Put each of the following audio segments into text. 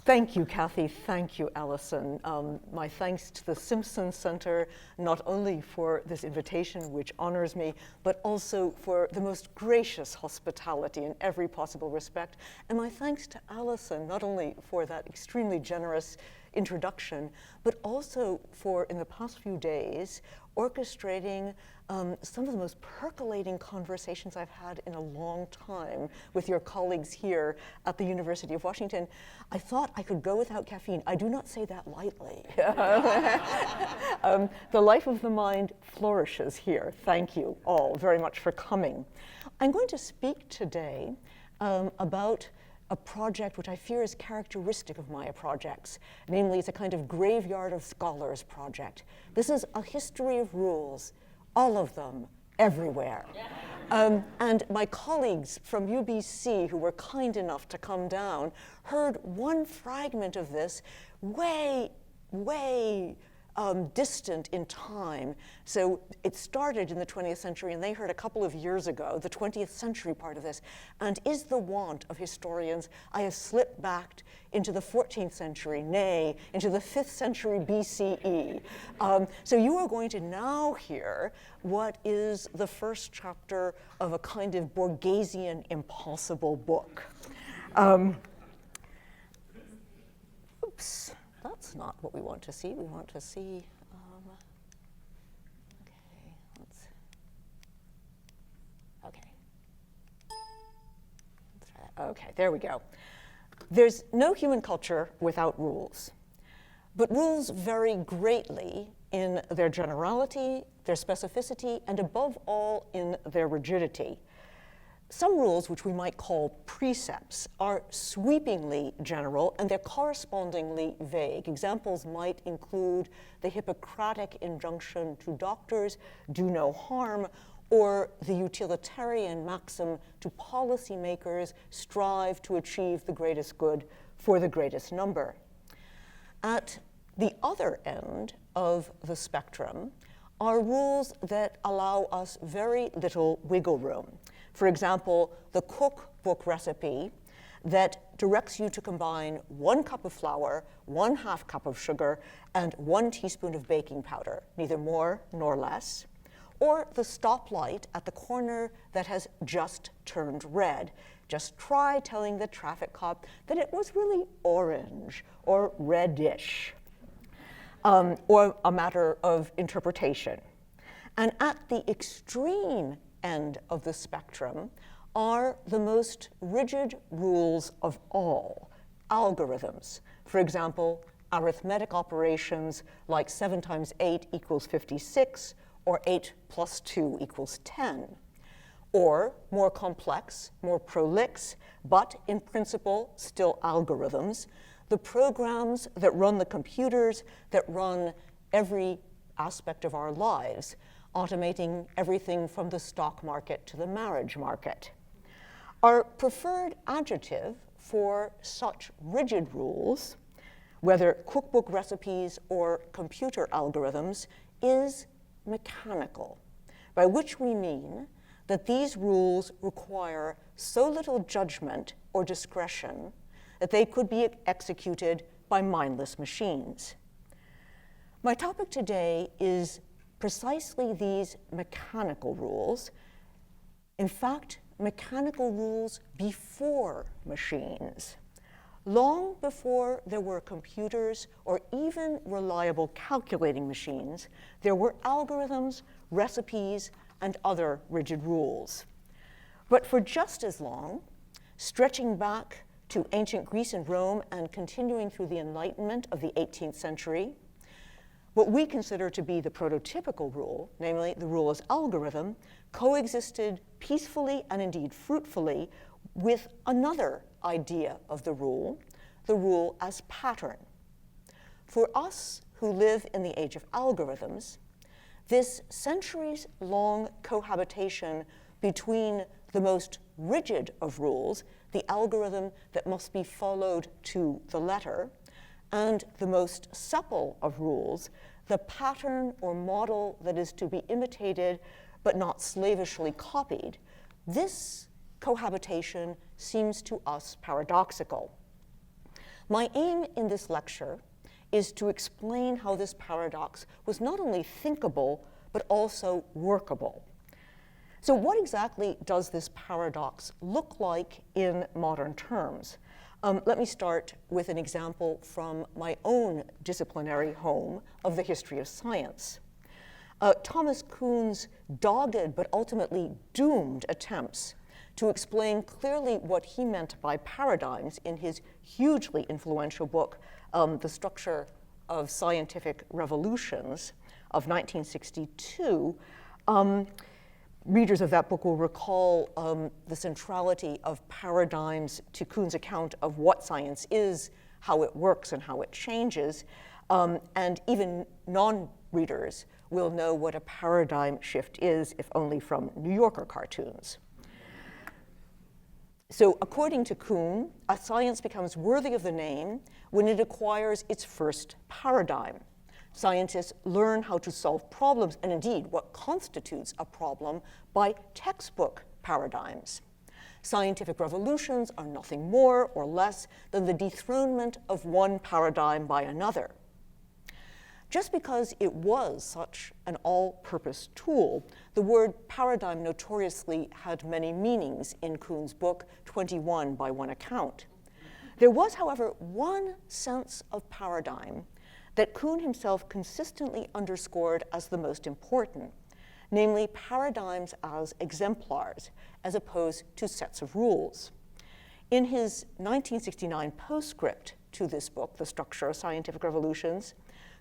Thank you, Kathy. Thank you, Allison. My thanks to the Simpson Center, not only for this invitation, which honors me, but also for the most gracious hospitality in every possible respect. And my thanks to Allison, not only for that extremely generous introduction, but also for, in the past few days, orchestrating some of the most percolating conversations I've had in a long time with your colleagues here at the University of Washington. I thought I could go without caffeine. I do not say that lightly. The life of the mind flourishes here. Thank you all very much for coming. I'm going to speak today about a project which I fear is characteristic of my projects. Namely, it's a kind of graveyard of scholars project. This is a history of rules, all of them, everywhere. And my colleagues from UBC, who were kind enough to come down, heard one fragment of this way distant in time. So it started in the 20th century, and they heard a couple of years ago, the 20th century part of this. And is the wont of historians, I have slipped back into the 14th century, nay, into the 5th century BCE. So you are going to now hear what is the first chapter of a kind of Borgesian impossible book. Oops. That's not what we want to see. We want to see, let's try that. Okay, there we go. There's no human culture without rules, but rules vary greatly in their generality, their specificity, and above all, in their rigidity. Some rules, which we might call precepts, are sweepingly general and they're correspondingly vague. Examples might include the Hippocratic injunction to doctors, do no harm, or the utilitarian maxim to policymakers, strive to achieve the greatest good for the greatest number. At the other end of the spectrum are rules that allow us very little wiggle room. For example, the cookbook recipe that directs you to combine 1 cup of flour, 1/2 cup of sugar, and 1 teaspoon of baking powder, neither more nor less. Or the stoplight at the corner that has just turned red. Just try telling the traffic cop that it was really orange or reddish, or a matter of interpretation. And at the extreme end of the spectrum are the most rigid rules of all, algorithms. For example, arithmetic operations like 7 times 8 equals 56, or 8 plus 2 equals 10. Or more complex, more prolix, but in principle still algorithms, the programs that run the computers that run every aspect of our lives, automating everything from the stock market to the marriage market. Our preferred adjective for such rigid rules, whether cookbook recipes or computer algorithms, is mechanical, by which we mean that these rules require so little judgment or discretion that they could be executed by mindless machines. My topic today is precisely these mechanical rules. In fact, mechanical rules before machines. Long before there were computers or even reliable calculating machines, there were algorithms, recipes, and other rigid rules. But for just as long, stretching back to ancient Greece and Rome and continuing through the Enlightenment of the 18th century, what we consider to be the prototypical rule, namely the rule as algorithm, coexisted peacefully and indeed fruitfully with another idea of the rule as pattern. For us who live in the age of algorithms, this centuries-long cohabitation between the most rigid of rules, the algorithm that must be followed to the letter, and the most supple of rules, the pattern or model that is to be imitated but not slavishly copied, this cohabitation seems to us paradoxical. My aim in this lecture is to explain how this paradox was not only thinkable, but also workable. So what exactly does this paradox look like in modern terms? Let me start with an example from my own disciplinary home of the history of science. Thomas Kuhn's dogged but ultimately doomed attempts to explain clearly what he meant by paradigms in his hugely influential book, The Structure of Scientific Revolutions of 1962, readers of that book will recall the centrality of paradigms to Kuhn's account of what science is, how it works, and how it changes. And even non-readers will know what a paradigm shift is, if only from New Yorker cartoons. So according to Kuhn, a science becomes worthy of the name when it acquires its first paradigm. Scientists learn how to solve problems, and indeed what constitutes a problem, by textbook paradigms. Scientific revolutions are nothing more or less than the dethronement of one paradigm by another. Just because it was such an all-purpose tool, the word paradigm notoriously had many meanings in Kuhn's book, 21 by one account. There was, however, one sense of paradigm that Kuhn himself consistently underscored as the most important, namely paradigms as exemplars, as opposed to sets of rules. In his 1969 postscript to this book, The Structure of Scientific Revolutions,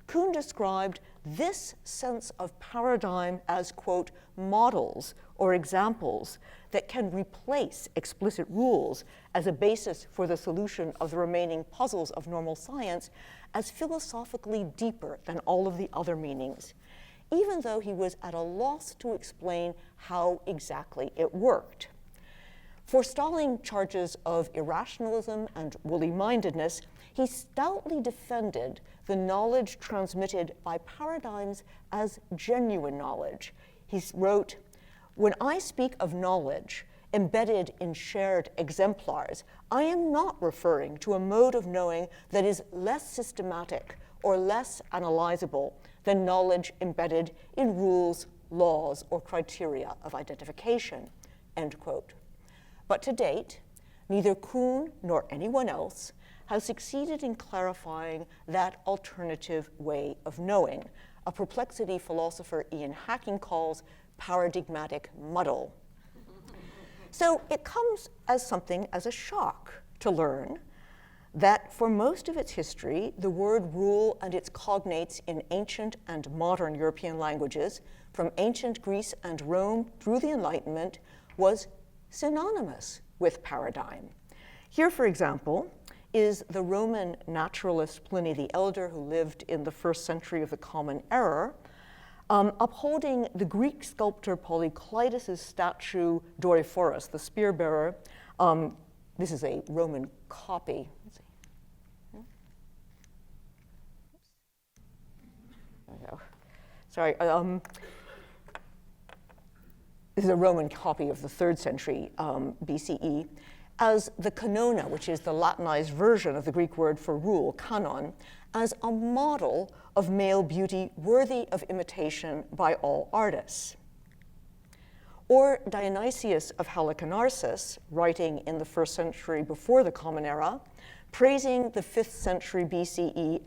Kuhn described this sense of paradigm as, quote, models or examples that can replace explicit rules as a basis for the solution of the remaining puzzles of normal science, as philosophically deeper than all of the other meanings, even though he was at a loss to explain how exactly it worked. Forestalling charges of irrationalism and woolly-mindedness, he stoutly defended the knowledge transmitted by paradigms as genuine knowledge. He wrote, "When I speak of knowledge embedded in shared exemplars, I am not referring to a mode of knowing that is less systematic or less analyzable than knowledge embedded in rules, laws, or criteria of identification," end quote. But to date, neither Kuhn nor anyone else has succeeded in clarifying that alternative way of knowing, a perplexity philosopher Ian Hacking calls paradigmatic muddle. So it comes as something as a shock to learn that for most of its history, the word rule and its cognates in ancient and modern European languages, from ancient Greece and Rome through the Enlightenment, was synonymous with paradigm. Here, for example, is the Roman naturalist Pliny the Elder, who lived in the 1st century of the Common Era, upholding the Greek sculptor Polykleides' statue Doryphorus, the spear bearer. This is a Roman copy. Let's see. There we go. Sorry. This is a Roman copy of the 3rd century BCE, as the canona, which is the Latinized version of the Greek word for rule, canon, as a model of male beauty worthy of imitation by all artists. Or Dionysius of Halicarnassus, writing in the 1st century before the Common Era, praising the 5th century BCE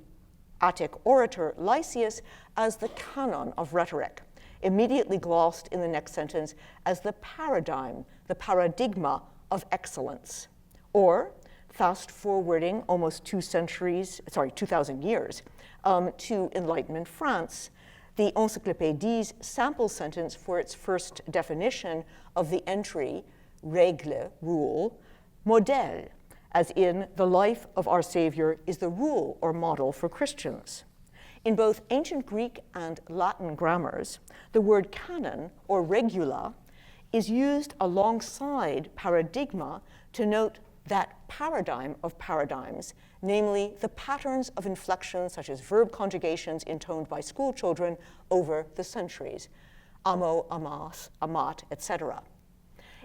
Attic orator Lysias as the canon of rhetoric, immediately glossed in the next sentence as the paradigm, the paradigma of excellence. Or, fast forwarding almost 2,000 years to Enlightenment France, the Encyclopédie's sample sentence for its first definition of the entry, règle, rule, modèle, as in the life of our Savior is the rule or model for Christians. In both ancient Greek and Latin grammars, the word canon or regula is used alongside paradigma to note that paradigm of paradigms, namely the patterns of inflection such as verb conjugations intoned by school children over the centuries, amo, amas, amat, etc.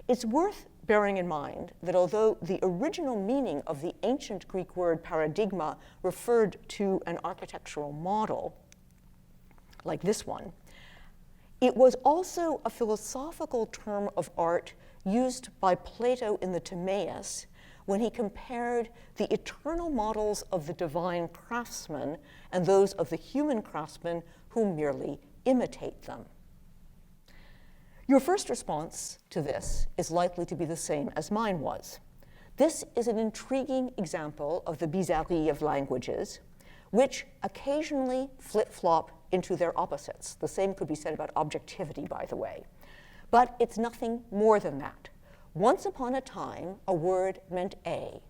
It's worth bearing in mind that although the original meaning of the ancient Greek word paradigma referred to an architectural model, like this one, it was also a philosophical term of art used by Plato in the Timaeus when he compared the eternal models of the divine craftsman and those of the human craftsman who merely imitate them. Your first response to this is likely to be the same as mine was. This is an intriguing example of the bizarrerie of languages, which occasionally flip-flop into their opposites. The same could be said about objectivity, by the way. But it's nothing more than that. Once upon a time, a word meant A.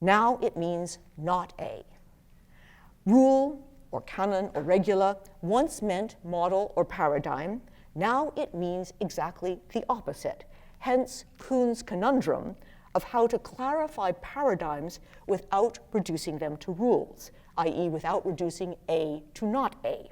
Now it means not A. Rule, or canon, or regula, once meant model or paradigm. Now it means exactly the opposite. Hence, Kuhn's conundrum of how to clarify paradigms without reducing them to rules, i.e. without reducing A to not A.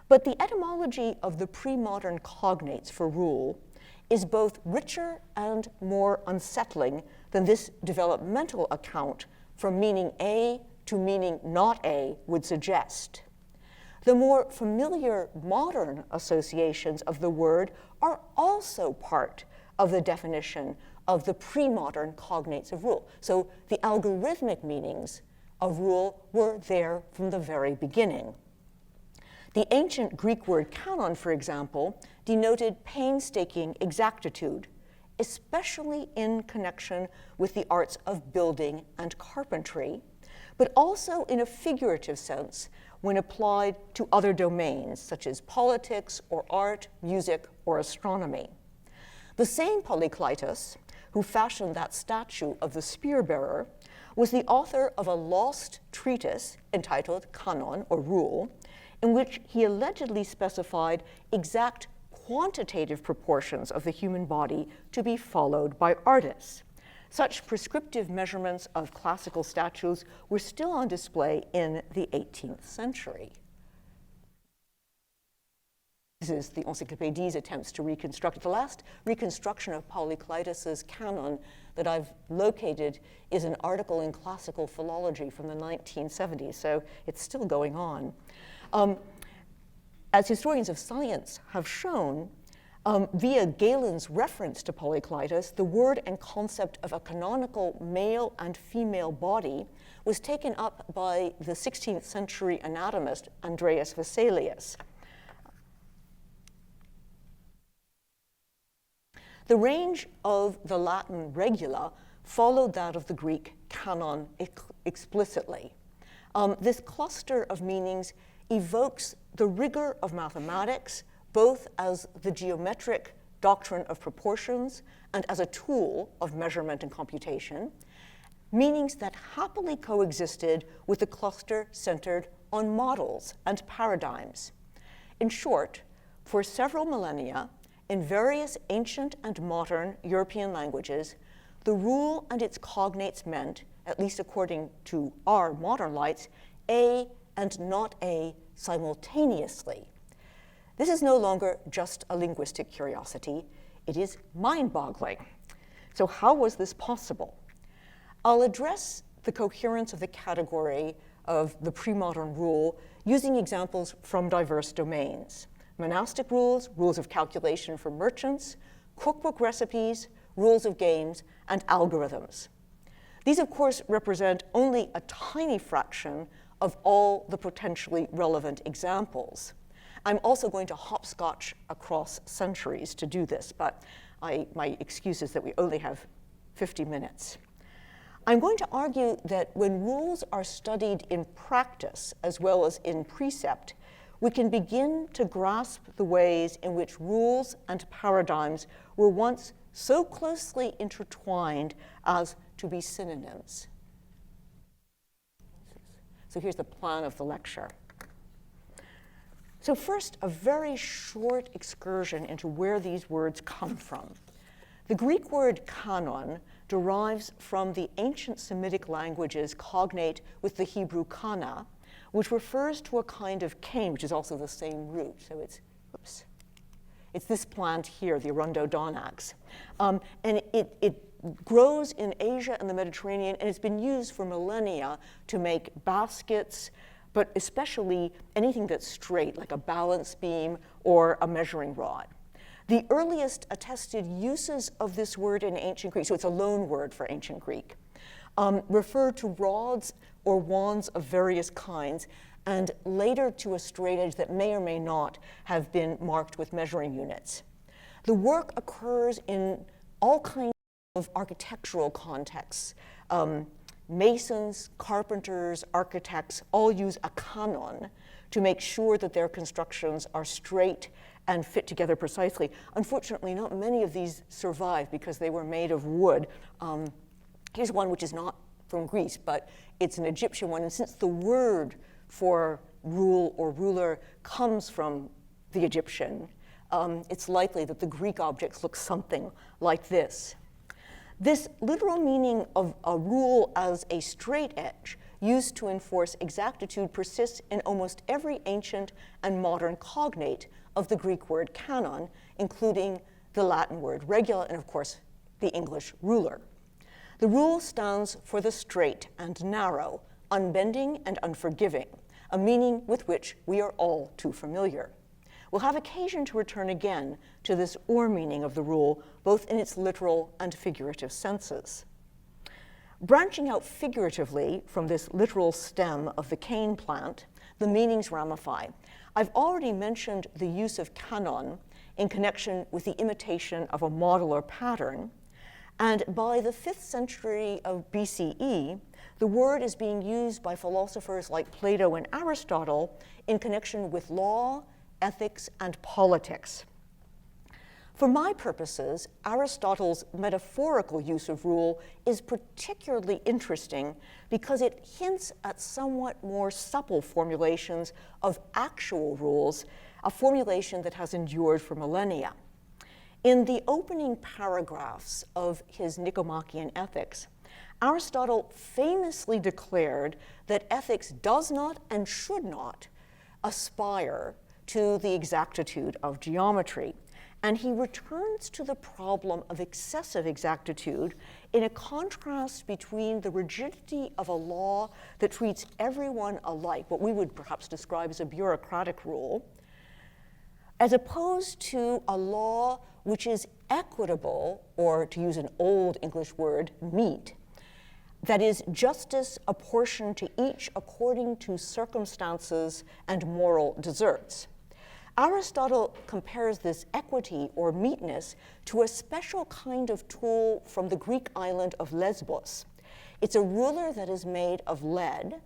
But the etymology of the pre-modern cognates for rule is both richer and more unsettling than this developmental account from meaning A to meaning not A would suggest. The more familiar modern associations of the word are also part of the definition of the pre-modern cognates of rule. So the algorithmic meanings of rule were there from the very beginning. The ancient Greek word canon, for example, denoted painstaking exactitude, especially in connection with the arts of building and carpentry, but also in a figurative sense when applied to other domains, such as politics or art, music, or astronomy. The same Polykleitos, who fashioned that statue of the spear-bearer, was the author of a lost treatise entitled Canon, or Rule, in which he allegedly specified exact quantitative proportions of the human body to be followed by artists. Such prescriptive measurements of classical statues were still on display in the 18th century. This is the Encyclopédie's attempts to reconstruct it. The last reconstruction of Polykleitos's canon that I've located is an article in Classical Philology from the 1970s, so it's still going on. As historians of science have shown, via Galen's reference to Polykleitos, the word and concept of a canonical male and female body was taken up by the 16th century anatomist Andreas Vesalius. The range of the Latin regula followed that of the Greek canon explicitly. This cluster of meanings evokes the rigor of mathematics, both as the geometric doctrine of proportions and as a tool of measurement and computation, meanings that happily coexisted with the cluster centered on models and paradigms. In short, for several millennia, in various ancient and modern European languages, the rule and its cognates meant, at least according to our modern lights, A and not A simultaneously. This is no longer just a linguistic curiosity, it is mind-boggling. So how was this possible? I'll address the coherence of the category of the pre-modern rule using examples from diverse domains. Monastic rules, rules of calculation for merchants, cookbook recipes, rules of games, and algorithms. These, of course, represent only a tiny fraction of all the potentially relevant examples. I'm also going to hopscotch across centuries to do this, but my excuse is that we only have 50 minutes. I'm going to argue that when rules are studied in practice as well as in precept, we can begin to grasp the ways in which rules and paradigms were once so closely intertwined as to be synonyms. So here's the plan of the lecture. So first, a very short excursion into where these words come from. The Greek word canon derives from the ancient Semitic languages cognate with the Hebrew kana, which refers to a kind of cane, which is also the same root. So It's this plant here, the Arundodonax. And it grows in Asia and the Mediterranean, and it's been used for millennia to make baskets, but especially anything that's straight, like a balance beam or a measuring rod. The earliest attested uses of this word in ancient Greek, so it's a loan word for ancient Greek, refer to rods or wands of various kinds, and later to a straight edge that may or may not have been marked with measuring units. The work occurs in all kinds of architectural contexts. Masons, carpenters, architects all use a canon to make sure that their constructions are straight and fit together precisely. Unfortunately, not many of these survive because they were made of wood. Here's one which is not from Greece, but it's an Egyptian one. And since the word for rule or ruler comes from the Egyptian, it's likely that the Greek objects look something like this. This literal meaning of a rule as a straight edge used to enforce exactitude persists in almost every ancient and modern cognate of the Greek word canon, including the Latin word regula and, of course, the English ruler. The rule stands for the straight and narrow, unbending and unforgiving, a meaning with which we are all too familiar. We'll have occasion to return again to this or meaning of the rule, both in its literal and figurative senses. Branching out figuratively from this literal stem of the cane plant, the meanings ramify. I've already mentioned the use of canon in connection with the imitation of a model or pattern, and by the 5th century of BCE, the word is being used by philosophers like Plato and Aristotle in connection with law, ethics, and politics. For my purposes, Aristotle's metaphorical use of rule is particularly interesting because it hints at somewhat more supple formulations of actual rules, a formulation that has endured for millennia. In the opening paragraphs of his Nicomachean Ethics, Aristotle famously declared that ethics does not and should not aspire to the exactitude of geometry. And he returns to the problem of excessive exactitude in a contrast between the rigidity of a law that treats everyone alike, what we would perhaps describe as a bureaucratic rule, as opposed to a law which is equitable, or to use an old English word, meet, that is, justice apportioned to each according to circumstances and moral deserts. Aristotle compares this equity or meetness to a special kind of tool from the Greek island of Lesbos. It's a ruler that is made of lead,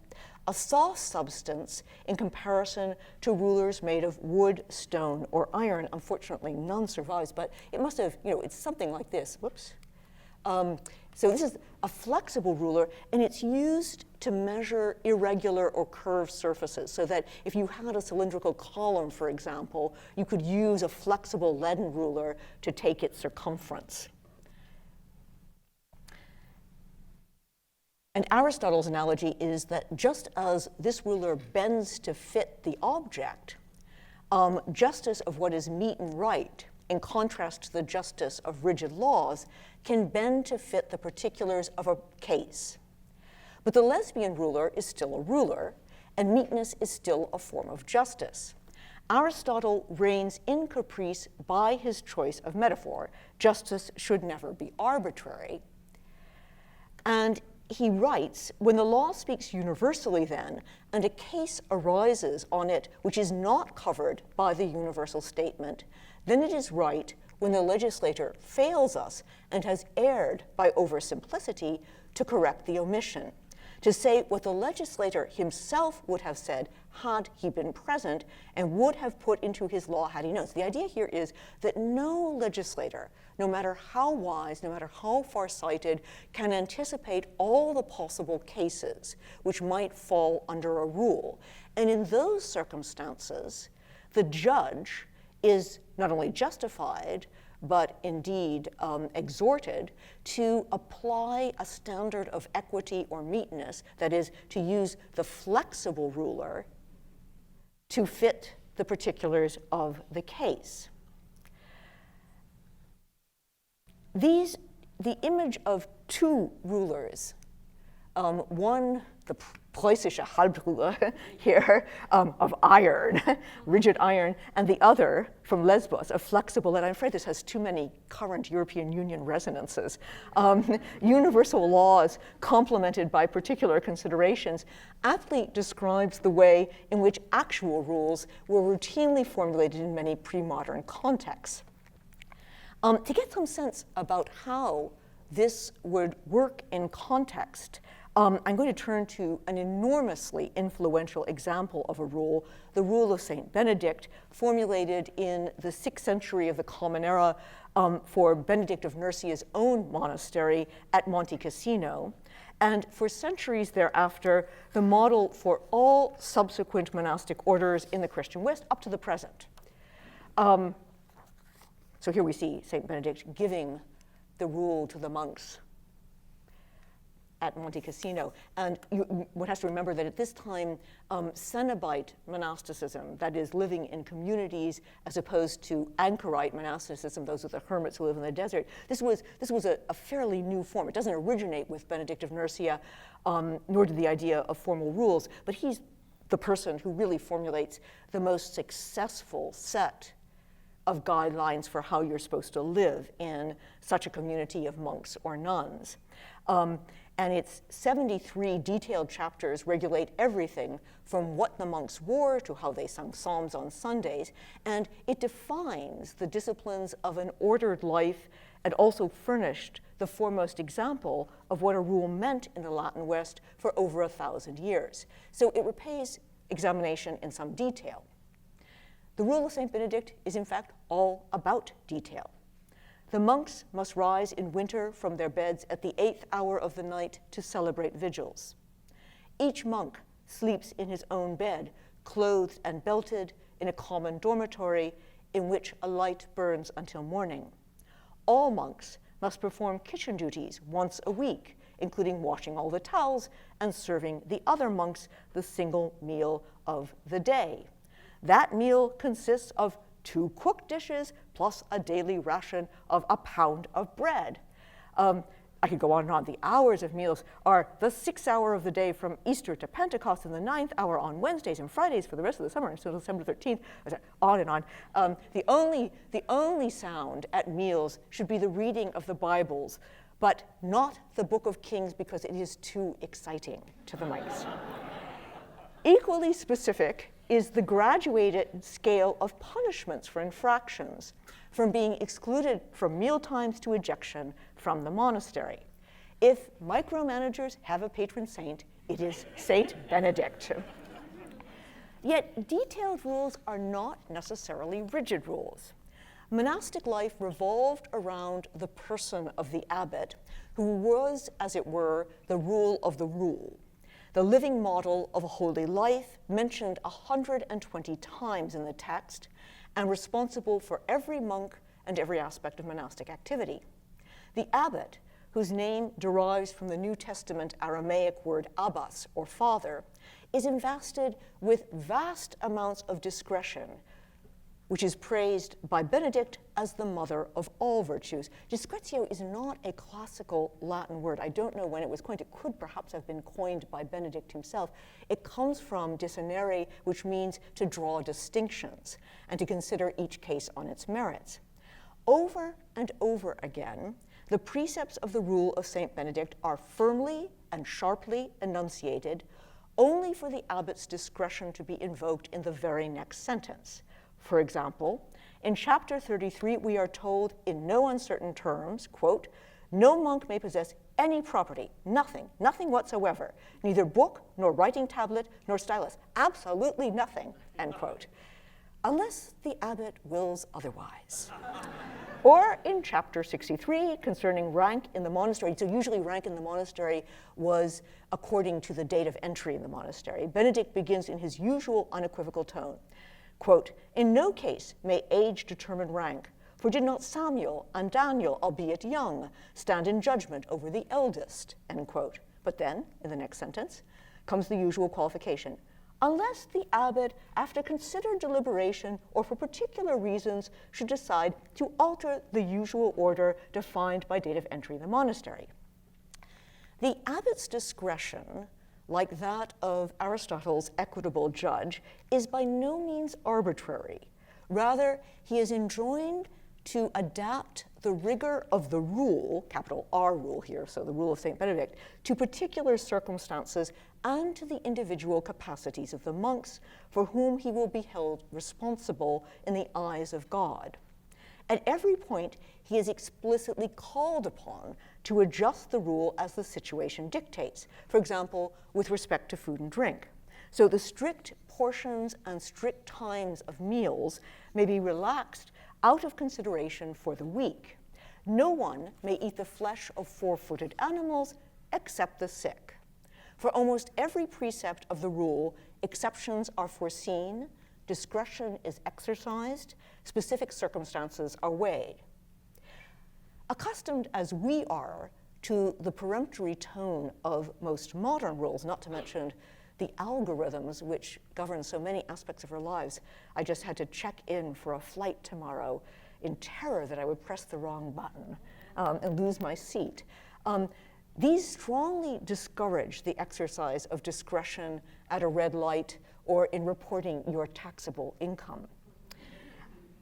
a soft substance in comparison to rulers made of wood, stone, or iron. Unfortunately, none survives, but it must have, it's something like this. Whoops. So this is a flexible ruler, and it's used to measure irregular or curved surfaces, so that if you had a cylindrical column, for example, you could use a flexible leaden ruler to take its circumference. And Aristotle's analogy is that just as this ruler bends to fit the object, justice of what is meet and right, in contrast to the justice of rigid laws, can bend to fit the particulars of a case. But the lesbian ruler is still a ruler, and meetness is still a form of justice. Aristotle reigns in caprice by his choice of metaphor. Justice should never be arbitrary. And he writes, when the law speaks universally then, and a case arises on it which is not covered by the universal statement, then it is right, when the legislator fails us and has erred by oversimplicity, to correct the omission, to say what the legislator himself would have said had he been present and would have put into his law had he known. So the idea here is that no legislator, no matter how wise, no matter how farsighted, can anticipate all the possible cases which might fall under a rule. And in those circumstances, the judge is not only justified, but indeed exhorted to apply a standard of equity or meetness, that is, to use the flexible ruler to fit the particulars of the case. The image of two rulers, one, the preußische Halbruler here, of iron, rigid iron, and the other from Lesbos, a flexible, and I'm afraid this has too many current European Union resonances, universal laws complemented by particular considerations, aptly describes the way in which actual rules were routinely formulated in many pre-modern contexts. To get some sense about how this would work in context, I'm going to turn to an enormously influential example of a rule, the Rule of St. Benedict, formulated in the 6th century of the Common Era for Benedict of Nursia's own monastery at Monte Cassino, and for centuries thereafter, the model for all subsequent monastic orders in the Christian West up to the present. So here we see St. Benedict giving the rule to the monks at Monte Cassino. And one has to remember that at this time, Cenobite monasticism, that is living in communities as opposed to anchorite monasticism, those are the hermits who live in the desert, this was a fairly new form. It doesn't originate with Benedict of Nursia, nor did the idea of formal rules, but he's the person who really formulates the most successful set of guidelines for how you're supposed to live in such a community of monks or nuns. And its 73 detailed chapters regulate everything from what the monks wore to how they sung psalms on Sundays, and it defines the disciplines of an ordered life and also furnished the foremost example of what a rule meant in the Latin West for over 1,000 years. So it repays examination in some detail. The Rule of St. Benedict is in fact all about detail. The monks must rise in winter from their beds at the 8th hour of the night to celebrate vigils. Each monk sleeps in his own bed, clothed and belted in a common dormitory in which a light burns until morning. All monks must perform kitchen duties once a week, including washing all the towels and serving the other monks the single meal of the day. That meal consists of 2 cooked dishes plus a daily ration of a pound of bread. I could go on and on. The hours of meals are the 6th hour of the day from Easter to Pentecost, and the 9th hour on Wednesdays and Fridays for the rest of the summer until December 13th, on and on. The only sound at meals should be the reading of the Bibles, but not the Book of Kings because it is too exciting to the mice. Equally specific is the graduated scale of punishments for infractions, from being excluded from mealtimes to ejection from the monastery. If micromanagers have a patron saint, it is Saint Benedict. Yet detailed rules are not necessarily rigid rules. Monastic life revolved around the person of the abbot, who was, as it were, the rule of the rule, the living model of a holy life mentioned 120 times in the text, and responsible for every monk and every aspect of monastic activity. The abbot, whose name derives from the New Testament Aramaic word abbas, or father, is invested with vast amounts of discretion, which is praised by Benedict as the mother of all virtues. Discretio is not a classical Latin word. I don't know when it was coined. It could perhaps have been coined by Benedict himself. It comes from discernere, which means to draw distinctions and to consider each case on its merits. Over and over again, the precepts of the Rule of St. Benedict are firmly and sharply enunciated, only for the abbot's discretion to be invoked in the very next sentence. For example, in chapter 33, we are told in no uncertain terms, quote, "No monk may possess any property, nothing whatsoever, neither book, nor writing tablet, nor stylus, absolutely nothing," end quote, unless the abbot wills otherwise. Or in chapter 63, concerning rank in the monastery, so usually rank in the monastery was according to the date of entry in the monastery. Benedict begins in his usual unequivocal tone. Quote, "In no case may age determine rank, for did not Samuel and Daniel, albeit young, stand in judgment over the eldest," end quote. But then, in the next sentence, comes the usual qualification, unless the abbot, after considered deliberation or for particular reasons, should decide to alter the usual order defined by date of entry in the monastery. The abbot's discretion, like that of Aristotle's equitable judge, is by no means arbitrary. Rather, he is enjoined to adapt the rigor of the rule, capital R rule here, so the rule of St. Benedict, to particular circumstances and to the individual capacities of the monks for whom he will be held responsible in the eyes of God. At every point, he is explicitly called upon to adjust the rule as the situation dictates, for example, with respect to food and drink. So the strict portions and strict times of meals may be relaxed out of consideration for the weak. No one may eat the flesh of four-footed animals except the sick. For almost every precept of the rule, exceptions are foreseen, discretion is exercised, specific circumstances are weighed. Accustomed as we are to the peremptory tone of most modern rules, not to mention the algorithms which govern so many aspects of our lives, I just had to check in for a flight tomorrow in terror that I would press the wrong button and lose my seat. These strongly discourage the exercise of discretion at a red light or in reporting your taxable income.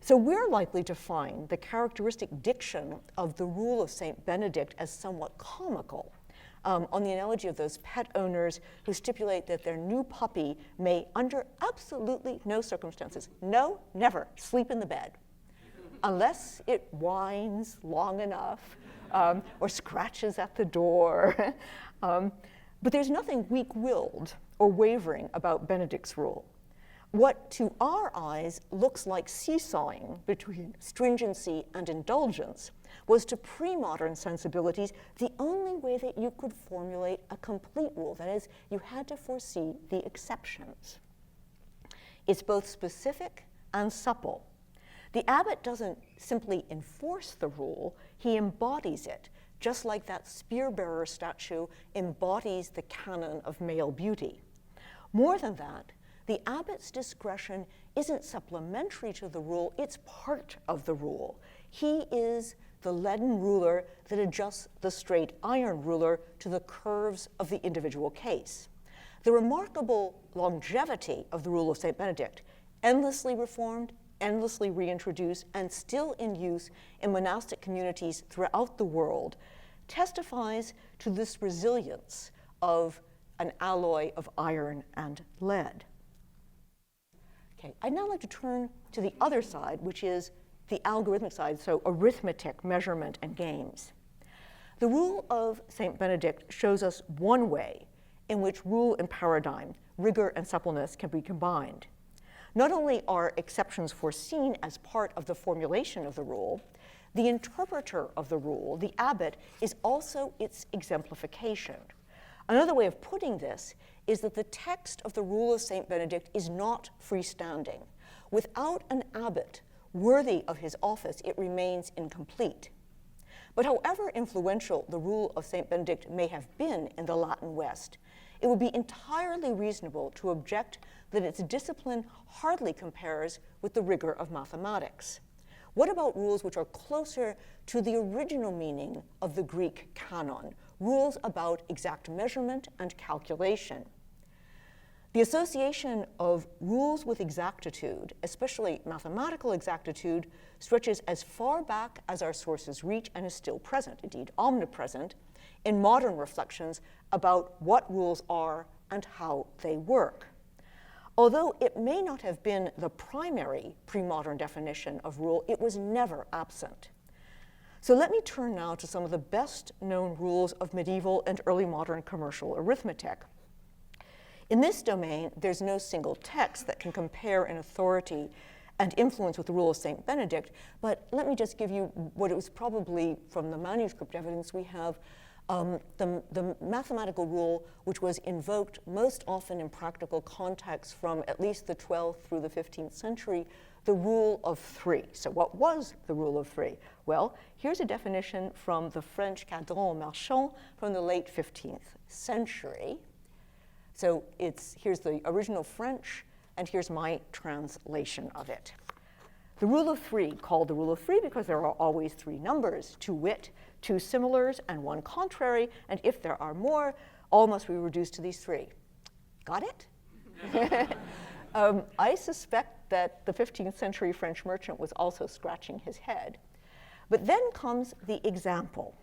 So we're likely to find the characteristic diction of the rule of St. Benedict as somewhat comical, on the analogy of those pet owners who stipulate that their new puppy may, under absolutely no circumstances, no, never, sleep in the bed, unless it whines long enough or scratches at the door. But there's nothing weak-willed or wavering about Benedict's rule. What to our eyes looks like seesawing between stringency and indulgence was to pre-modern sensibilities the only way that you could formulate a complete rule. That is, you had to foresee the exceptions. It's both specific and supple. The abbot doesn't simply enforce the rule, he embodies it, just like that spear-bearer statue embodies the canon of male beauty. More than that, the abbot's discretion isn't supplementary to the rule, it's part of the rule. He is the leaden ruler that adjusts the straight iron ruler to the curves of the individual case. The remarkable longevity of the rule of St. Benedict, endlessly reformed, endlessly reintroduced, and still in use in monastic communities throughout the world, testifies to this resilience of an alloy of iron and lead. Okay, I'd now like to turn to the other side, which is the algorithmic side, so arithmetic, measurement, and games. The rule of St. Benedict shows us one way in which rule and paradigm, rigor and suppleness can be combined. Not only are exceptions foreseen as part of the formulation of the rule, the interpreter of the rule, the abbot, is also its exemplification. Another way of putting this is that the text of the rule of St. Benedict is not freestanding. Without an abbot worthy of his office, it remains incomplete. But however influential the rule of St. Benedict may have been in the Latin West, it would be entirely reasonable to object that its discipline hardly compares with the rigor of mathematics. What about rules which are closer to the original meaning of the Greek canon, rules about exact measurement and calculation? The association of rules with exactitude, especially mathematical exactitude, stretches as far back as our sources reach and is still present, indeed omnipresent, in modern reflections about what rules are and how they work. Although it may not have been the primary pre-modern definition of rule, it was never absent. So let me turn now to some of the best known rules of medieval and early modern commercial arithmetic. In this domain, there's no single text that can compare in authority and influence with the rule of St. Benedict, but let me just give you what it was probably from the manuscript evidence we have, the mathematical rule which was invoked most often in practical contexts from at least the 12th through the 15th century, the rule of three. So what was the rule of three? Well, here's a definition from the French cadran marchand from the late 15th century. So here's the original French, and here's my translation of it. The rule of three, called the rule of three because there are always three numbers, to wit, two similars and one contrary, and if there are more, all must be reduced to these three. Got it? I suspect that the 15th century French merchant was also scratching his head. But then comes the example.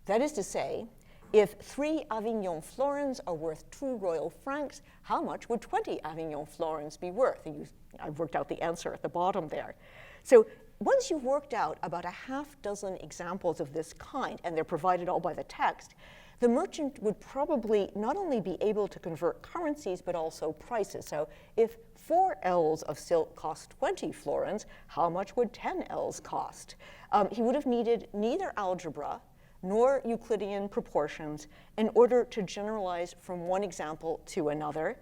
That is to say, if 3 Avignon florins are worth 2 royal francs, how much would 20 Avignon florins be worth? I've worked out the answer at the bottom there. So once you've worked out about a half dozen examples of this kind, and they're provided all by the text, the merchant would probably not only be able to convert currencies, but also prices. So if 4 ells of silk cost 20 florins, how much would 10 ells cost? He would have needed neither algebra nor Euclidean proportions in order to generalize from one example to another,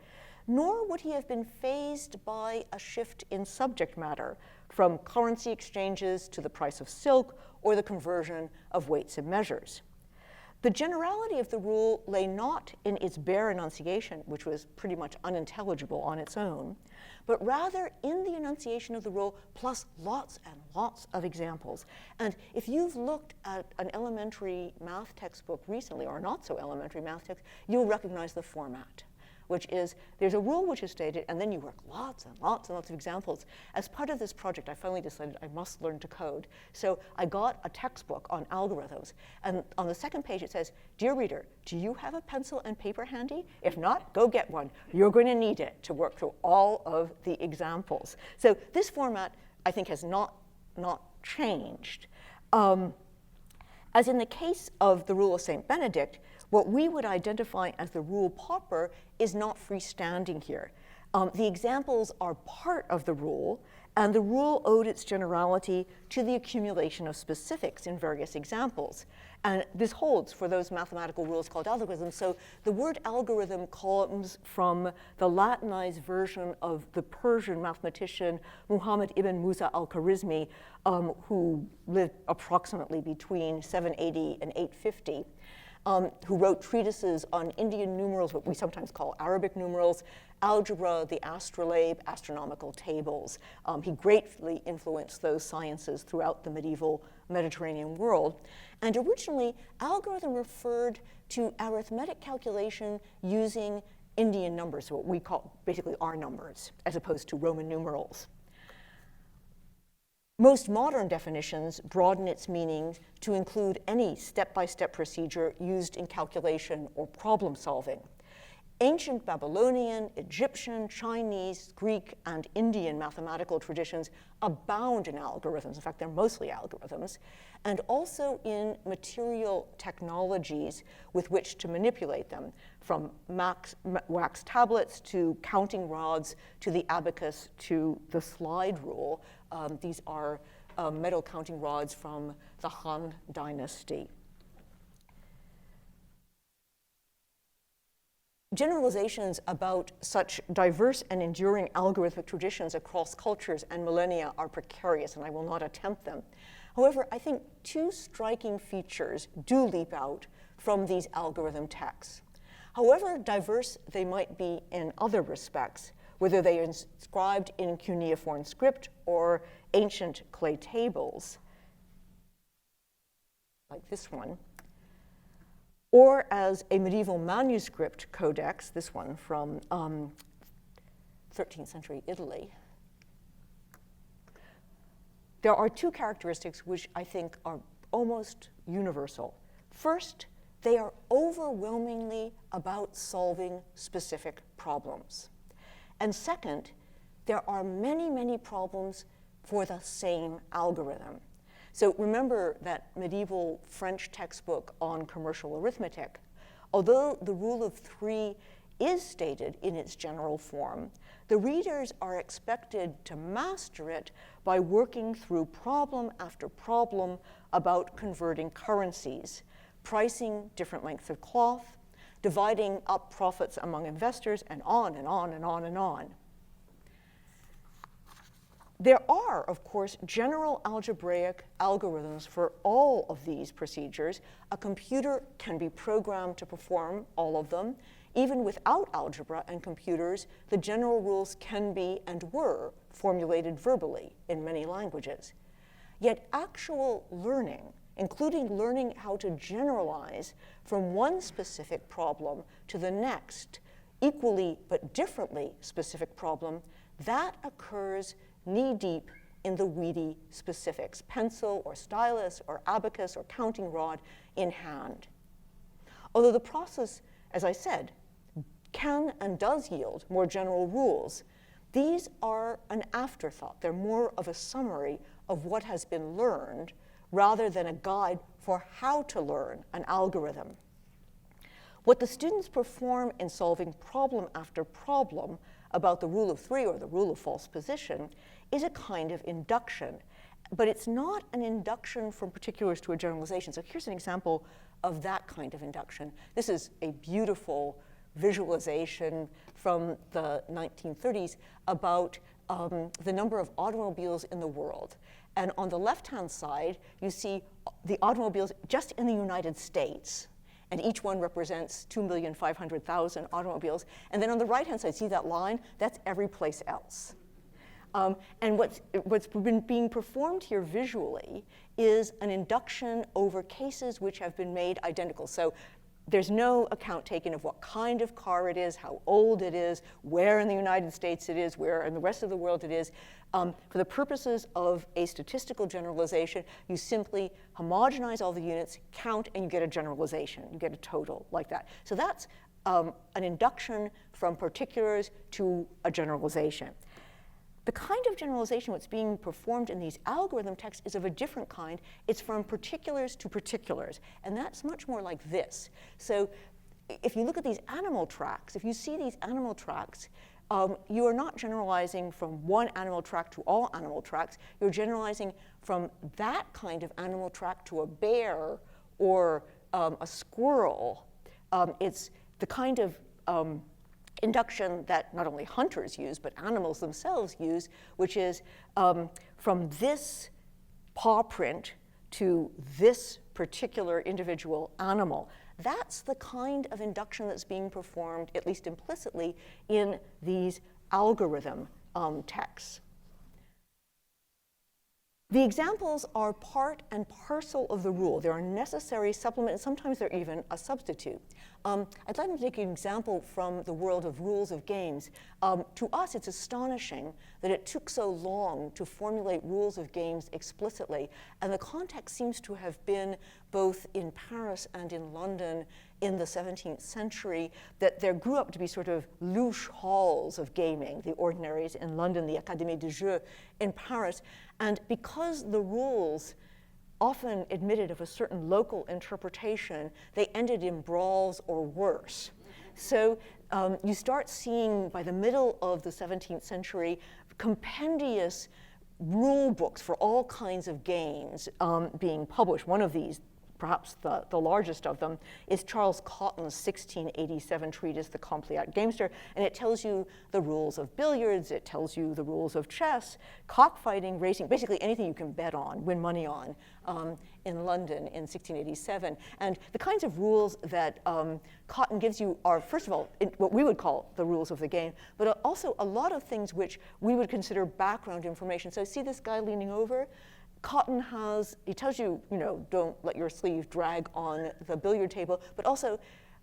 nor would he have been fazed by a shift in subject matter from currency exchanges to the price of silk or the conversion of weights and measures. The generality of the rule lay not in its bare enunciation, which was pretty much unintelligible on its own, but rather in the enunciation of the rule plus lots and lots of examples. And if you've looked at an elementary math textbook recently, or not so elementary math text, you'll recognize the format, which is there's a rule which is stated, and then you work lots and lots and lots of examples. As part of this project, I finally decided I must learn to code. So I got a textbook on algorithms, and on the second page it says, "Dear reader, do you have a pencil and paper handy? If not, go get one. You're going to need it to work through all of the examples." So this format, I think, has not changed. As in the case of the rule of St. Benedict, what we would identify as the rule proper is not freestanding here. The examples are part of the rule, and the rule owed its generality to the accumulation of specifics in various examples. And this holds for those mathematical rules called algorithms. So the word algorithm comes from the Latinized version of the Persian mathematician Muhammad ibn Musa al-Khwarizmi, who lived approximately between 780 and 850. Who wrote treatises on Indian numerals, what we sometimes call Arabic numerals, algebra, the astrolabe, astronomical tables. He greatly influenced those sciences throughout the medieval Mediterranean world. And originally, algorithm referred to arithmetic calculation using Indian numbers, what we call basically our numbers, as opposed to Roman numerals. Most modern definitions broaden its meaning to include any step-by-step procedure used in calculation or problem solving. Ancient Babylonian, Egyptian, Chinese, Greek, and Indian mathematical traditions abound in algorithms. In fact, they're mostly algorithms, and also in material technologies with which to manipulate them, from wax tablets to counting rods to the abacus to the slide rule. These are metal counting rods from the Han Dynasty. Generalizations about such diverse and enduring algorithmic traditions across cultures and millennia are precarious, and I will not attempt them. However, I think two striking features do leap out from these algorithm texts. However diverse they might be in other respects, whether they are inscribed in cuneiform script or ancient clay tables, like this one, or as a medieval manuscript codex, this one from 13th century Italy. There are two characteristics which I think are almost universal. First, they are overwhelmingly about solving specific problems. And second, there are many, many problems for the same algorithm. So remember that medieval French textbook on commercial arithmetic. Although the rule of three is stated in its general form, the readers are expected to master it by working through problem after problem about converting currencies, pricing different lengths of cloth, dividing up profits among investors, and on and on and on and on. There are, of course, general algebraic algorithms for all of these procedures. A computer can be programmed to perform all of them. Even without algebra and computers, the general rules can be and were formulated verbally in many languages. Yet actual learning, including learning how to generalize from one specific problem to the next, equally but differently specific problem, that occurs knee-deep in the weedy specifics, pencil or stylus or abacus or counting rod in hand. Although the process, as I said, can and does yield more general rules, these are an afterthought. They're more of a summary of what has been learned rather than a guide for how to learn an algorithm. What the students perform in solving problem after problem about the rule of three or the rule of false position is a kind of induction, but it's not an induction from particulars to a generalization. So here's an example of that kind of induction. This is a beautiful visualization from the 1930s about the number of automobiles in the world. And on the left-hand side, you see the automobiles just in the United States. And each one represents 2,500,000 automobiles. And then on the right-hand side, see that line? That's every place else. And what's been being performed here visually is an induction over cases which have been made identical. So there's no account taken of what kind of car it is, how old it is, where in the United States it is, where in the rest of the world it is. For the purposes of a statistical generalization, you simply homogenize all the units, count, and you get a generalization. You get a total like that. So that's an induction from particulars to a generalization. The kind of generalization that's being performed in these algorithm texts is of a different kind. It's from particulars to particulars, and that's much more like this. So if you look at these animal tracks, if you see these animal tracks, you are not generalizing from one animal track to all animal tracks. You're generalizing from that kind of animal track to a bear or a squirrel. It's the kind of induction that not only hunters use, but animals themselves use, which is from this paw print to this particular individual animal. That's the kind of induction that's being performed, at least implicitly, in these algorithm texts. The examples are part and parcel of the rule. They're a necessary supplement, and sometimes they're even a substitute. I'd like to take an example from the world of rules of games. To us, it's astonishing that it took so long to formulate rules of games explicitly, and the context seems to have been both in Paris and in London in the 17th century, that there grew up to be sort of louche halls of gaming, the Ordinaries in London, the Académie de Jeux in Paris. And because the rules often admitted of a certain local interpretation, they ended in brawls or worse. So you start seeing, by the middle of the 17th century, compendious rule books for all kinds of games being published. One of these, perhaps the largest of them, is Charles Cotton's 1687 treatise, The Compleat Gamester, and it tells you the rules of billiards, it tells you the rules of chess, cockfighting, racing, basically anything you can bet on, win money on, in London in 1687. And the kinds of rules that Cotton gives you are, first of all, what we would call the rules of the game, but also a lot of things which we would consider background information. So see this guy leaning over? Cotton he tells you, don't let your sleeve drag on the billiard table, but also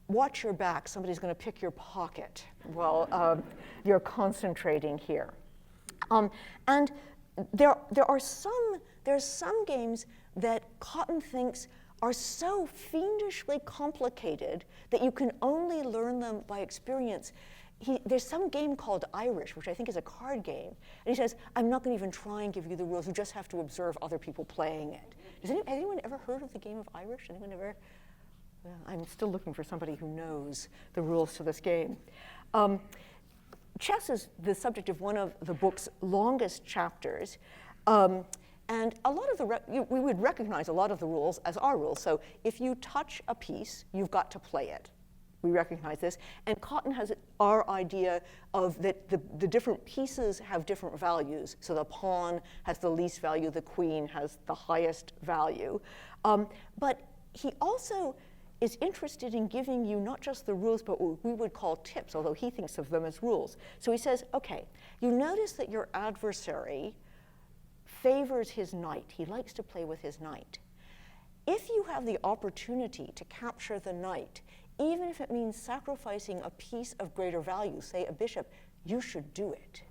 watch your back. Somebody's going to pick your pocket while you're concentrating here. And there's some games that Cotton thinks are so fiendishly complicated that you can only learn them by experience. There's some game called Irish, which I think is a card game. And he says, I'm not going to even try and give you the rules. You just have to observe other people playing it. Has anyone ever heard of the game of Irish? Anyone ever? Well, I'm still looking for somebody who knows the rules to this game. Chess is the subject of one of the book's longest chapters. And a lot of we would recognize a lot of the rules as our rules. So if you touch a piece, you've got to play it. We recognize this. And Cotton has our idea of that the different pieces have different values. So the pawn has the least value, the queen has the highest value. But he also is interested in giving you not just the rules, but what we would call tips, although he thinks of them as rules. So he says, okay, you notice that your adversary favors his knight. He likes to play with his knight. If you have the opportunity to capture the knight, even if it means sacrificing a piece of greater value, say a bishop, you should do it.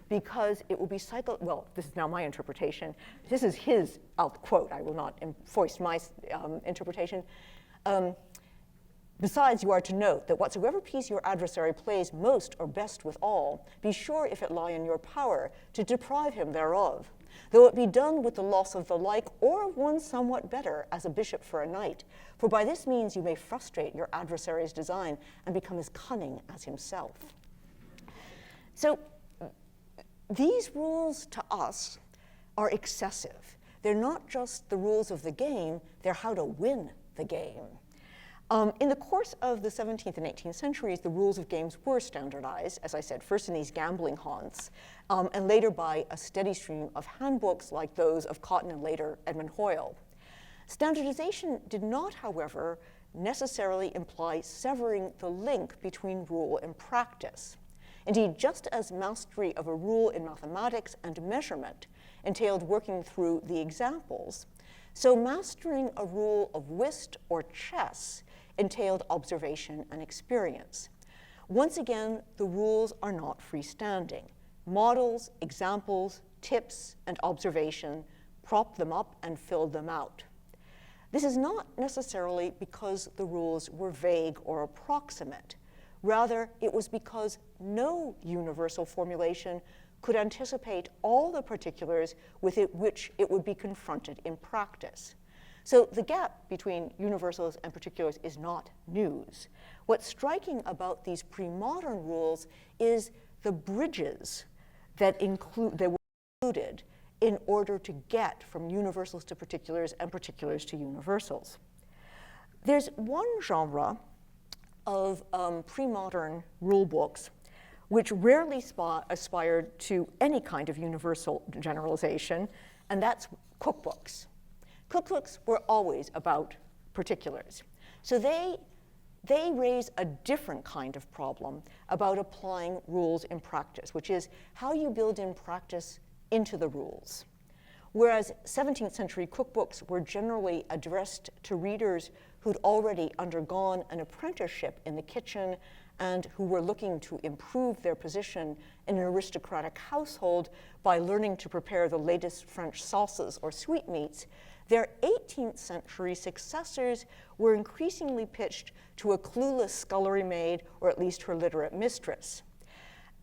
Because it will be well, this is now my interpretation. This is his, I'll quote, I will not foist my interpretation. Besides, you are to note that whatsoever piece your adversary plays most or best withal, be sure if it lie in your power to deprive him thereof, though it be done with the loss of the like or of one somewhat better as a bishop for a knight, for by this means you may frustrate your adversary's design and become as cunning as himself. So these rules to us are excessive. They're not just the rules of the game, they're how to win the game. In the course of the 17th and 18th centuries, the rules of games were standardized, as I said, first in these gambling haunts, and later by a steady stream of handbooks like those of Cotton and later Edmund Hoyle. Standardization did not, however, necessarily imply severing the link between rule and practice. Indeed, just as mastery of a rule in mathematics and measurement entailed working through the examples, so mastering a rule of whist or chess entailed observation and experience. Once again, the rules are not freestanding. Models, examples, tips, and observation prop them up and fill them out. This is not necessarily because the rules were vague or approximate. Rather, it was because no universal formulation could anticipate all the particulars with which it would be confronted in practice. So the gap between universals and particulars is not news. What's striking about these pre-modern rules is the bridges that were included in order to get from universals to particulars and particulars to universals. There's one genre of pre-modern rule books which rarely aspired to any kind of universal generalization, and that's cookbooks. Cookbooks were always about particulars. So they raise a different kind of problem about applying rules in practice, which is how you build in practice into the rules. Whereas 17th century cookbooks were generally addressed to readers who'd already undergone an apprenticeship in the kitchen and who were looking to improve their position in an aristocratic household by learning to prepare the latest French sauces or sweetmeats, their 18th century successors were increasingly pitched to a clueless scullery maid or at least her literate mistress.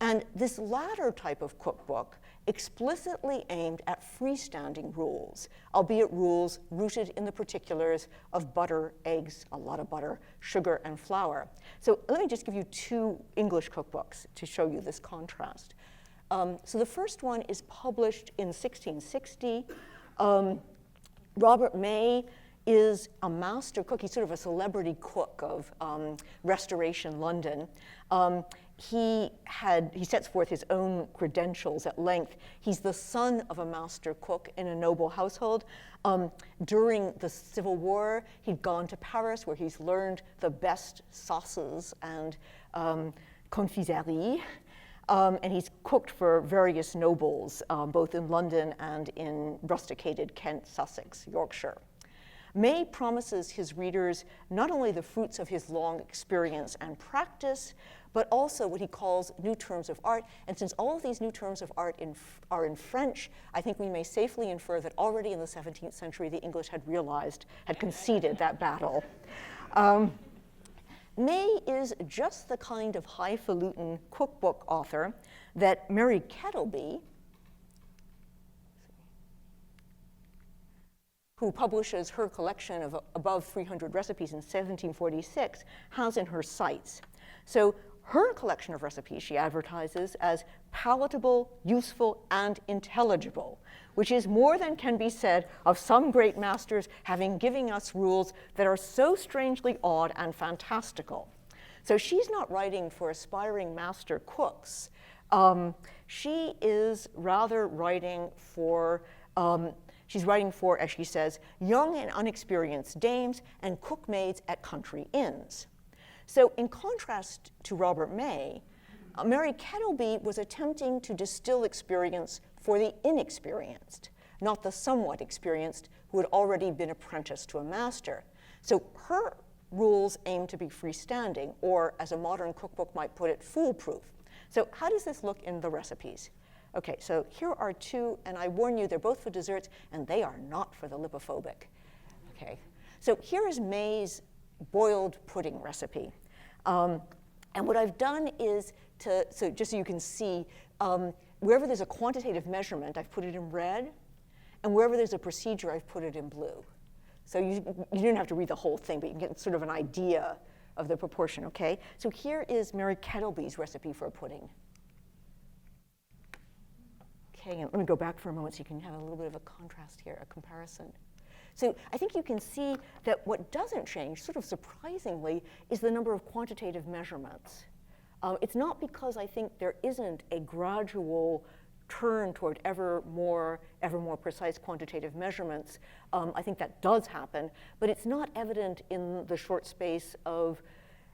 And this latter type of cookbook explicitly aimed at freestanding rules, albeit rules rooted in the particulars of butter, eggs, a lot of butter, sugar, and flour. So let me just give you two English cookbooks to show you this contrast. So the first one is published in 1660. Robert May is a master cook. He's sort of a celebrity cook of Restoration London. He sets forth his own credentials at length. He's the son of a master cook in a noble household. During the Civil War, he'd gone to Paris where he's learned the best sauces and confiserie. And he's cooked for various nobles, both in London and in rusticated Kent, Sussex, Yorkshire. May promises his readers not only the fruits of his long experience and practice, but also what he calls new terms of art. And since all of these new terms of art are in French, I think we may safely infer that already in the 17th century, the English had conceded that battle. May is just the kind of highfalutin cookbook author that Mary Kettleby, who publishes her collection of above 300 recipes in 1746, has in her sights. So her collection of recipes she advertises as palatable, useful, and intelligible, which is more than can be said of some great masters having given us rules that are so strangely odd and fantastical. So she's not writing for aspiring master cooks. She is rather writing for, she's writing for, as she says, young and unexperienced dames and cookmaids at country inns. So in contrast to Robert May, Mary Kettleby was attempting to distill experience for the inexperienced, not the somewhat experienced who had already been apprenticed to a master. So her rules aim to be freestanding, or as a modern cookbook might put it, foolproof. So how does this look in the recipes? Okay, so here are two, and I warn you, they're both for desserts, and they are not for the lipophobic. Okay, so here is May's boiled pudding recipe. And what I've done is so just so you can see, wherever there's a quantitative measurement, I've put it in red, and wherever there's a procedure, I've put it in blue. So you didn't have to read the whole thing, but you can get sort of an idea of the proportion, okay? So here is Mary Kettleby's recipe for a pudding. Okay, and let me go back for a moment so you can have a little bit of a contrast here, a comparison. So I think you can see that what doesn't change, sort of surprisingly, is the number of quantitative measurements. It's not because I think there isn't a gradual turn toward ever more precise quantitative measurements. I think that does happen, but it's not evident in the short space of,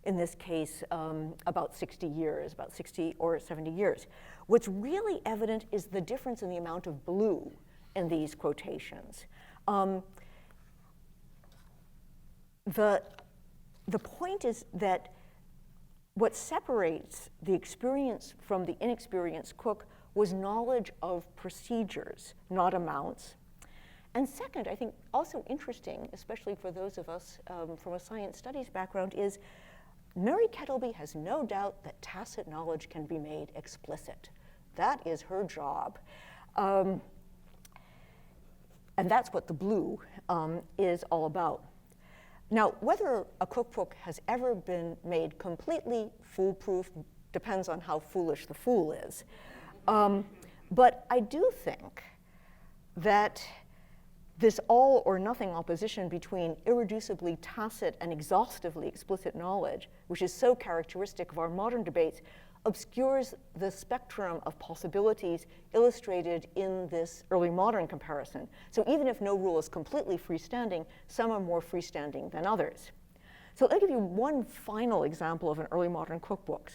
in this case, about 60 years, about 60 or 70 years. What's really evident is the difference in the amount of blue in these quotations. The point is that what separates the experience from the inexperienced cook was knowledge of procedures, not amounts. And second, I think also interesting, especially for those of us from a science studies background, is Mary Kettleby has no doubt that tacit knowledge can be made explicit. That is her job. And that's what the blue is all about. Now, whether a cookbook has ever been made completely foolproof depends on how foolish the fool is. But I do think that this all or nothing opposition between irreducibly tacit and exhaustively explicit knowledge, which is so characteristic of our modern debates, obscures the spectrum of possibilities illustrated in this early modern comparison. So even if no rule is completely freestanding, some are more freestanding than others. So let me give you one final example of an early modern cookbook.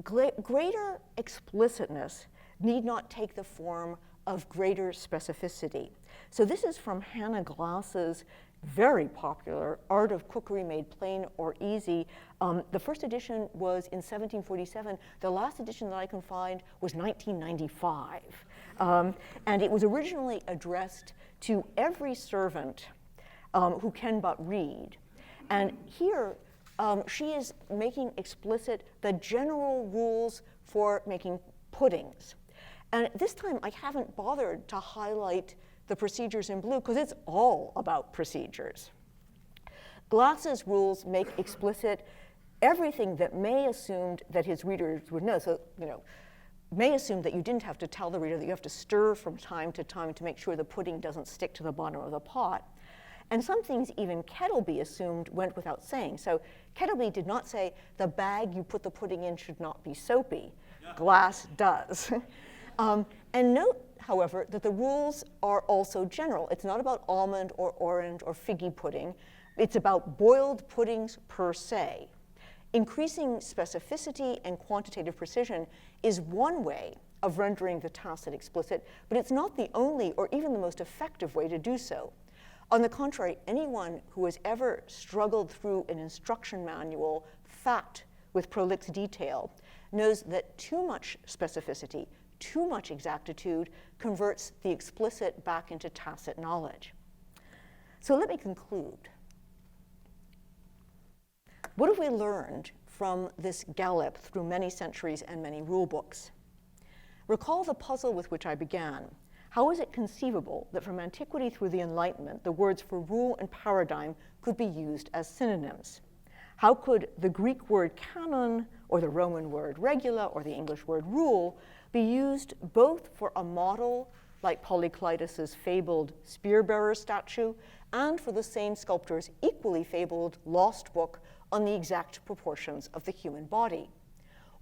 Greater explicitness need not take the form of greater specificity. So this is from Hannah Glass's very popular Art of Cookery Made Plain or Easy. The first edition was in 1747. The last edition that I can find was 1995. And it was originally addressed to every servant who can but read. And here, she is making explicit the general rules for making puddings. And this time, I haven't bothered to highlight the procedures in blue because it's all about procedures. Glass's rules make explicit everything that May assumed that his readers would know. So, May assumed that you didn't have to tell the reader that you have to stir from time to make sure the pudding doesn't stick to the bottom of the pot. And some things even Kettleby assumed went without saying. So Kettleby did not say the bag you put the pudding in should not be soapy. Glass does. And note, however, that the rules are also general. It's not about almond or orange or figgy pudding. It's about boiled puddings per se. Increasing specificity and quantitative precision is one way of rendering the tacit explicit, but it's not the only or even the most effective way to do so. On the contrary, anyone who has ever struggled through an instruction manual fat with prolix detail knows that too much specificity, too much exactitude converts the explicit back into tacit knowledge. So let me conclude. What have we learned from this gallop through many centuries and many rule books? Recall the puzzle with which I began. How is it conceivable that from antiquity through the Enlightenment, the words for rule and paradigm could be used as synonyms? How could the Greek word canon, or the Roman word regula, or the English word rule, be used both for a model like Polyclitus's fabled spear-bearer statue, and for the same sculptor's equally fabled lost book on the exact proportions of the human body.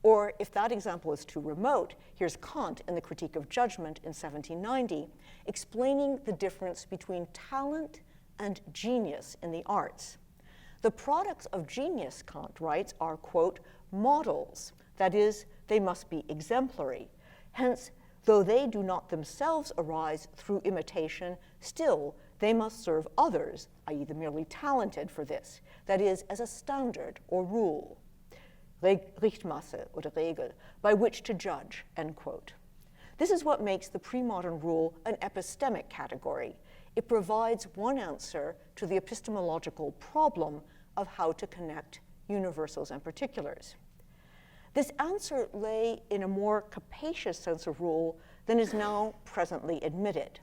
Or if that example is too remote, here's Kant in the Critique of Judgment in 1790, explaining the difference between talent and genius in the arts. The products of genius, Kant writes, are, quote, models. That is, they must be exemplary. Hence, though they do not themselves arise through imitation, still they must serve others, i.e. the merely talented, for this, that is, as a standard or rule. Richtmasse oder Regel, by which to judge, end quote. This is what makes the pre-modern rule an epistemic category. It provides one answer to the epistemological problem of how to connect universals and particulars. This answer lay in a more capacious sense of rule than is now presently admitted.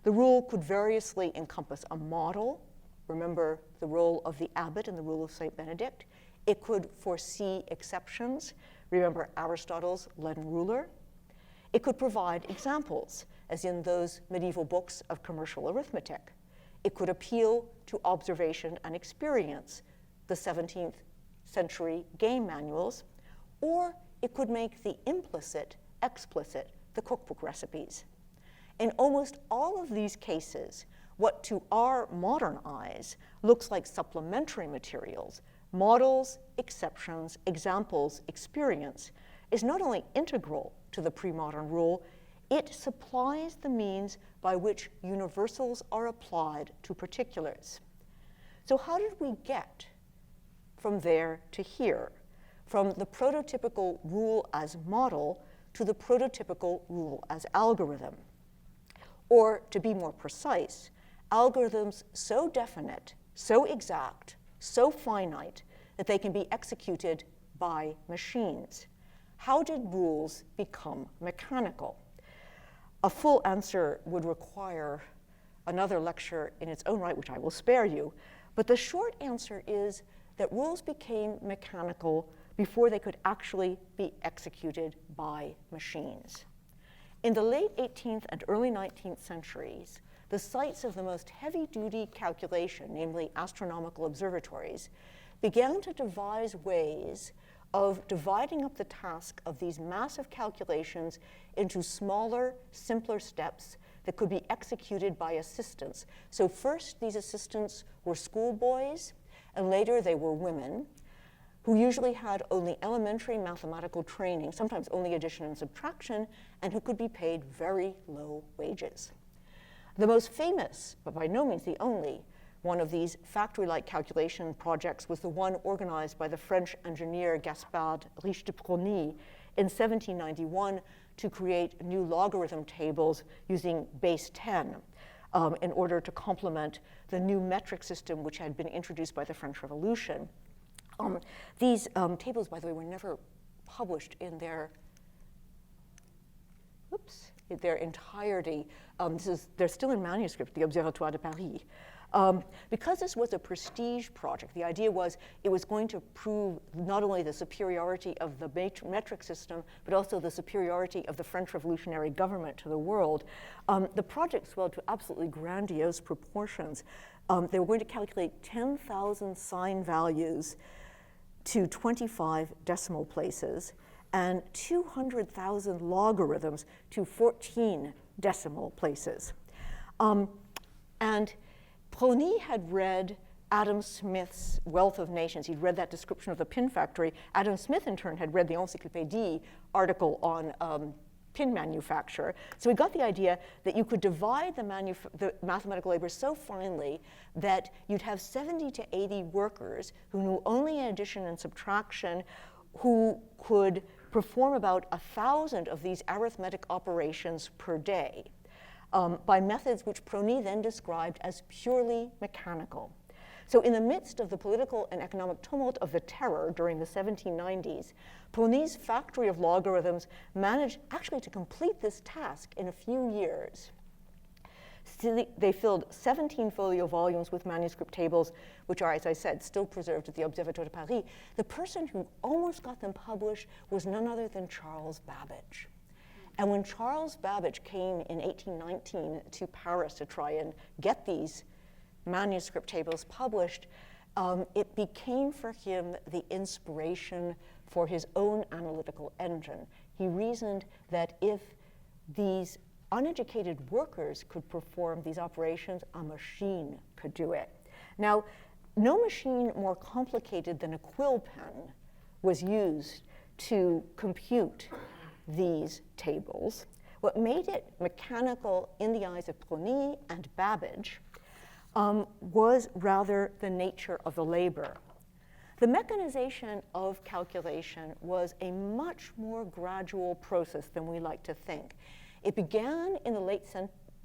The rule could variously encompass a model, remember the role of the abbot in the Rule of St. Benedict. It could foresee exceptions, remember Aristotle's leaden ruler. It could provide examples, as in those medieval books of commercial arithmetic. It could appeal to observation and experience, the 17th century game manuals, or it could make the implicit explicit, the cookbook recipes. In almost all of these cases, what to our modern eyes looks like supplementary materials, models, exceptions, examples, experience, is not only integral to the pre-modern rule, it supplies the means by which universals are applied to particulars. So how did we get from there to here, from the prototypical rule as model to the prototypical rule as algorithm? Or, to be more precise, algorithms so definite, so exact, so finite that they can be executed by machines. How did rules become mechanical? A full answer would require another lecture in its own right, which I will spare you. But the short answer is that rules became mechanical before they could actually be executed by machines. In the late 18th and early 19th centuries, the sites of the most heavy-duty calculation, namely astronomical observatories, began to devise ways of dividing up the task of these massive calculations into smaller, simpler steps that could be executed by assistants. So first, these assistants were schoolboys, and later they were women, who usually had only elementary mathematical training, sometimes only addition and subtraction, and who could be paid very low wages. The most famous, but by no means the only, one of these factory-like calculation projects was the one organized by the French engineer Gaspard Riche de Prony in 1791 to create new logarithm tables using base 10 in order to complement the new metric system which had been introduced by the French Revolution. These tables, by the way, were never published in their entirety. They're still in manuscript, the Observatoire de Paris. Because this was a prestige project, the idea was it was going to prove not only the superiority of the metric system, but also the superiority of the French revolutionary government to the world. The project swelled to absolutely grandiose proportions. They were going to calculate 10,000 sign values to 25 decimal places and 200,000 logarithms to 14 decimal places. And Prony had read Adam Smith's Wealth of Nations. He'd read that description of the pin factory. Adam Smith, in turn, had read the Encyclopédie article on pin manufacture. So he got the idea that you could divide the mathematical labor so finely that you'd have 70 to 80 workers who knew only addition and subtraction, who could perform about 1,000 of these arithmetic operations per day by methods which Prony then described as purely mechanical. So in the midst of the political and economic tumult of the terror during the 1790s, Prony's factory of logarithms managed actually to complete this task in a few years. They filled 17 folio volumes with manuscript tables, which are, as I said, still preserved at the Observatoire de Paris. The person who almost got them published was none other than Charles Babbage. And when Charles Babbage came in 1819 to Paris to try and get these manuscript tables published, it became for him the inspiration for his own analytical engine. He reasoned that if these uneducated workers could perform these operations, a machine could do it. Now, no machine more complicated than a quill pen was used to compute these tables. What made it mechanical in the eyes of Prony and Babbage was rather the nature of the labor. The mechanization of calculation was a much more gradual process than we like to think. It began in the late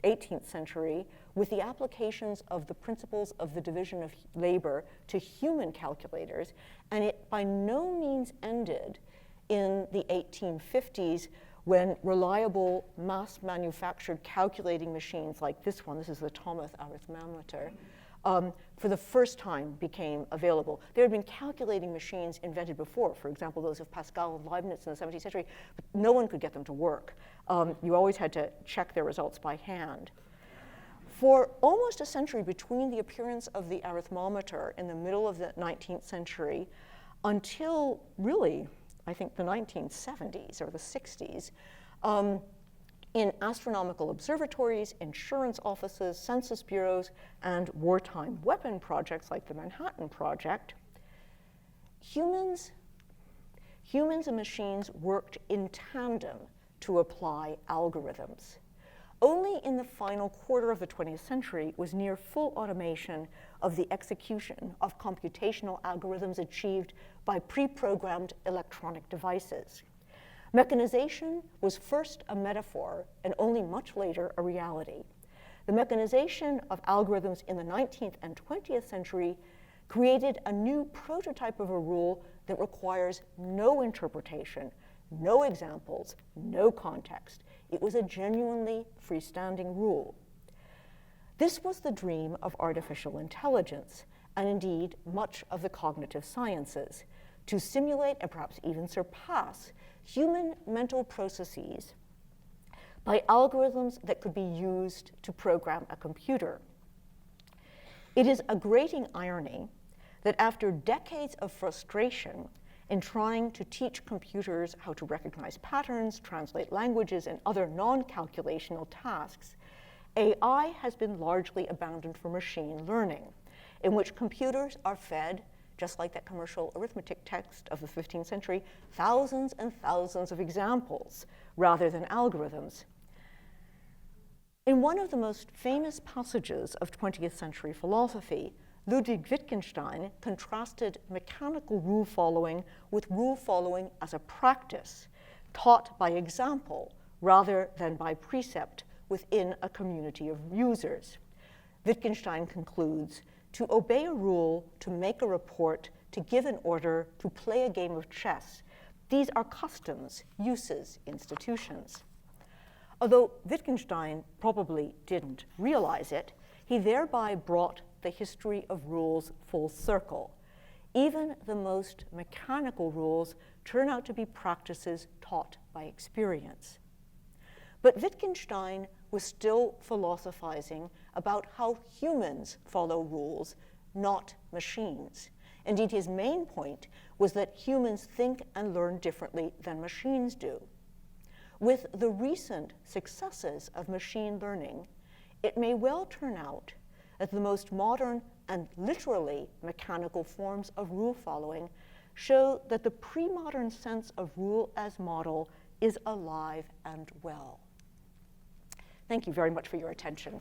18th century with the applications of the principles of the division of labor to human calculators, and it by no means ended in the 1850s when reliable mass-manufactured calculating machines like this one, this is the Thomas arithmeter, for the first time became available. There had been calculating machines invented before, for example, those of Pascal and Leibniz in the 17th century, but no one could get them to work. You always had to check their results by hand. For almost a century between the appearance of the arithmeter in the middle of the 19th century until really, I think, the 1970s or the 60s, in astronomical observatories, insurance offices, census bureaus, and wartime weapon projects like the Manhattan Project, humans and machines worked in tandem to apply algorithms. Only in the final quarter of the 20th century was near full automation of the execution of computational algorithms achieved by pre-programmed electronic devices. Mechanization was first a metaphor and only much later a reality. The mechanization of algorithms in the 19th and 20th century created a new prototype of a rule that requires no interpretation, no examples, no context. It was a genuinely freestanding rule. This was the dream of artificial intelligence, and indeed much of the cognitive sciences, to simulate and perhaps even surpass human mental processes by algorithms that could be used to program a computer. It is a grating irony that after decades of frustration in trying to teach computers how to recognize patterns, translate languages, and other non-calculational tasks, AI has been largely abandoned for machine learning, in which computers are fed, just like that commercial arithmetic text of the 15th century, thousands and thousands of examples rather than algorithms. In one of the most famous passages of 20th century philosophy, Ludwig Wittgenstein contrasted mechanical rule following with rule following as a practice taught by example rather than by precept within a community of users. Wittgenstein concludes, to obey a rule, to make a report, to give an order, to play a game of chess, these are customs, uses, institutions. Although Wittgenstein probably didn't realize it, he thereby brought the history of rules full circle. Even the most mechanical rules turn out to be practices taught by experience. But Wittgenstein was still philosophizing about how humans follow rules, not machines. Indeed, his main point was that humans think and learn differently than machines do. With the recent successes of machine learning, it may well turn out that the most modern and literally mechanical forms of rule following show that the pre-modern sense of rule as model is alive and well. Thank you very much for your attention.